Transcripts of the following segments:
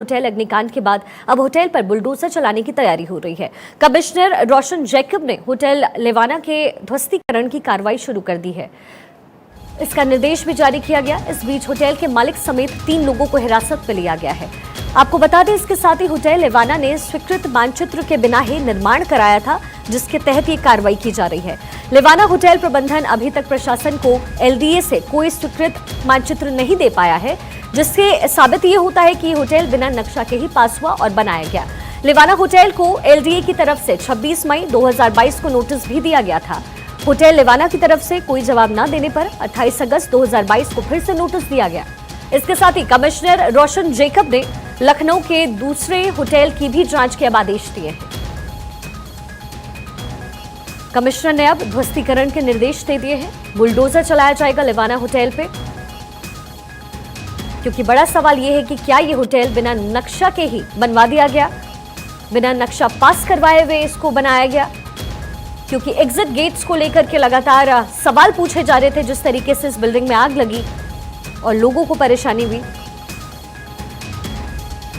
Hotel अग्निकांड के बाद अब होटल पर बुलडोजर चलाने की तैयारी हो रही है। कमिश्नर रोशन जैकब ने होटल लेवाना के ध्वस्तीकरण की कार्रवाई शुरू कर दी है। इसका निर्देश भी जारी किया गया। इस बीच होटल के मालिक समेत 3 लोगों को हिरासत में लिया गया है। आपको बता दें, इसके साथ ही होटल लेवाना ने स्वीकृत मानचित्र के बिना ही निर्माण कराया था, जिसके तहत ये कार्रवाई की जा रही है। लेवाना होटल प्रबंधन अभी तक प्रशासन को एलडीए से कोई स्वीकृत मानचित्र नहीं दे पाया है, जिससे साबित ये होता है कि होटल बिना नक्शा के ही पास हुआ और बनाया गया। लेवाना होटल को एलडीए की तरफ से 26 मई 2022 को नोटिस भी दिया गया था। होटल लेवाना की तरफ से कोई जवाब न देने पर 28 अगस्त 2022 को फिर से नोटिस दिया गया। इसके साथ ही कमिश्नर रोशन जैकब ने लखनऊ के दूसरे होटल की भी जांच के अब आदेश दिए हैं। कमिश्नर ने अब ध्वस्तीकरण के निर्देश दे दिए हैं। बुलडोजर चलाया जाएगा लेवाना होटल पे, क्योंकि बड़ा सवाल यह है कि क्या ये होटल बिना नक्शा के ही बनवा दिया गया, बिना नक्शा पास करवाए हुए इसको बनाया गया, क्योंकि एग्जिट गेट्स को लेकर के लगातार सवाल पूछे जा रहे थे। जिस तरीके से इस बिल्डिंग में आग लगी और लोगों को परेशानी हुई,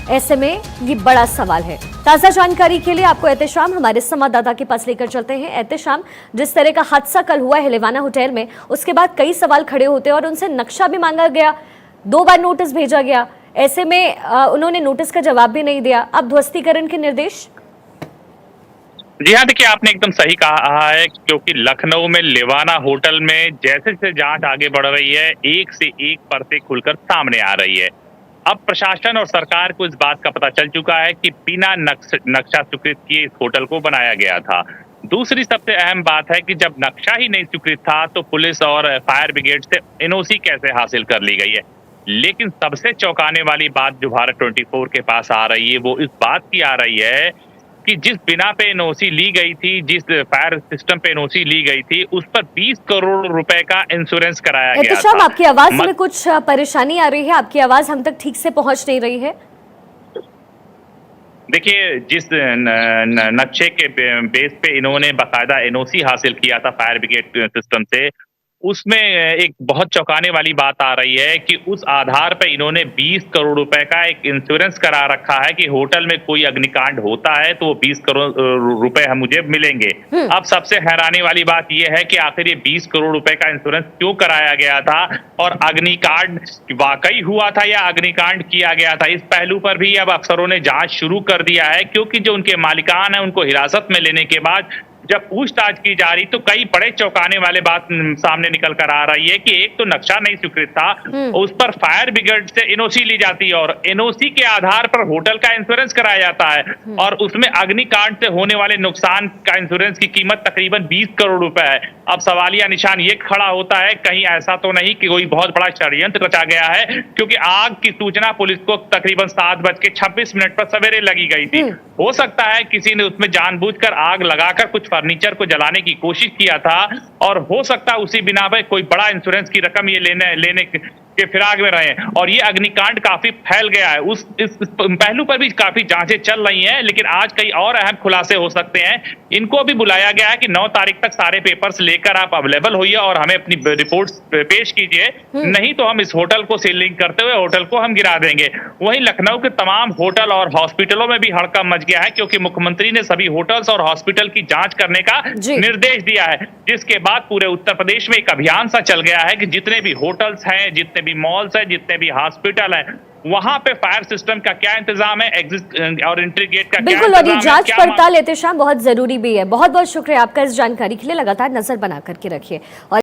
ऐसे में ये बड़ा सवाल है। ताजा जानकारी के लिए आपको एहतेशाम हमारे संवाददाता के पास लेकर चलते हैं। एहतेशाम, जिस तरह का हादसा कल हुआ है लेवाना होटल में, उसके बाद कई सवाल खड़े होते हैं और उनसे नक्शा भी मांगा गया, 2 बार नोटिस भेजा गया। ऐसे में उन्होंने नोटिस का जवाब भी नहीं दिया। अब ध्वस्तीकरण के निर्देश। जी हाँ, देखिए आपने एकदम सही कहा है, क्योंकि लखनऊ में लेवाना होटल में जैसे जैसे जांच आगे बढ़ रही है, एक से एक परतें खुलकर सामने आ रही है। अब प्रशासन और सरकार को इस बात का पता चल चुका है कि बिना नक्शा स्वीकृत किए इस होटल को बनाया गया था। दूसरी सबसे अहम बात है कि जब नक्शा ही नहीं स्वीकृत था तो पुलिस और फायर ब्रिगेड से एनओसी कैसे हासिल कर ली गई है। लेकिन सबसे चौंकाने वाली बात जो भारत 24 के पास आ रही है, वो इस बात की आ रही है कि जिस बिना पे एनओसी ली गई थी, जिस फायर सिस्टम पे एनओसी ली गई थी, उस पर 20 करोड़ रुपए का इंश्योरेंस कराया गया था। आपकी आवाज में कुछ परेशानी आ रही है, आपकी आवाज हम तक ठीक से पहुंच नहीं रही है। देखिए, जिस नक्शे के बेस पे इन्होंने बाकायदा एनओसी हासिल किया था फायर ब्रिगेड सिस्टम से, उसमें एक बहुत चौंकाने वाली बात आ रही है कि उस आधार पर इन्होंने 20 करोड़ रुपए का एक इंश्योरेंस करा रखा है कि होटल में कोई अग्निकांड होता है तो वो 20 करोड़ रुपए हम मुझे मिलेंगे। अब सबसे हैरानी वाली बात यह है कि आखिर ये 20 करोड़ रुपए का इंश्योरेंस क्यों कराया गया था और अग्निकांड वाकई हुआ था या अग्निकांड किया गया था, इस पहलू पर भी अब अफसरों ने जांच शुरू कर दिया है। क्योंकि जो उनके मालिकान है, उनको हिरासत में लेने के बाद जब पूछताछ की जा रही तो कई बड़े चौंकाने वाले बात सामने निकल कर आ रही है कि एक तो नक्शा नहीं स्वीकृत था, उस पर फायर ब्रिगेड से एनओसी ली जाती है और एनओसी के आधार पर होटल का इंश्योरेंस कराया जाता है और उसमें अग्निकांड से होने वाले नुकसान का इंश्योरेंस की कीमत तकरीबन 20 करोड़ रुपए है। अब सवालिया निशान ये खड़ा होता है, कहीं ऐसा तो नहीं कि कोई बहुत बड़ा षड्यंत्र रचा गया है, क्योंकि आग की सूचना पुलिस को तकरीबन 7:26 पर सवेरे लगी गई थी। हो सकता है किसी ने उसमें जानबूझकर आग लगाकर कुछ फर्नीचर को जलाने की कोशिश किया था और हो सकता है उसी बिना पर कोई बड़ा इंश्योरेंस की रकम ये लेने के फिराक में रहे और ये अग्निकांड काफी फैल गया है। इस पहलू पर भी काफी जांचें चल रही हैं, लेकिन आज कई और अहम खुलासे हो सकते हैं। इनको भी बुलाया गया है कि 9 तारीख तक सारे पेपर्स लेकर आप अवेलेबल होइए और हमें अपनी रिपोर्ट्स पेश कीजिए, नहीं तो हम इस होटल को सीलिंग करते हुए होटल को हम गिरा देंगे। वहीं लखनऊ के तमाम होटल और हॉस्पिटलों में भी हड़कंप मच गया है, क्योंकि मुख्यमंत्री ने सभी होटल्स और हॉस्पिटल की जांच करने का निर्देश दिया है, जिसके बाद पूरे उत्तर प्रदेश में एक अभियान सा चल गया है कि जितने भी होटल्स हैं, जितने भी मॉल्स हैं, जितने भी हॉस्पिटल हैं, वहां पे फायर सिस्टम का क्या इंतजाम है, एग्जिट और एंट्री गेट का बिल्कुल, और ये जांच पड़ताल एहतेशाम बहुत जरूरी भी है। बहुत बहुत शुक्रिया आपका इस जानकारी के लिए। लगातार नजर बना करके रखिए। और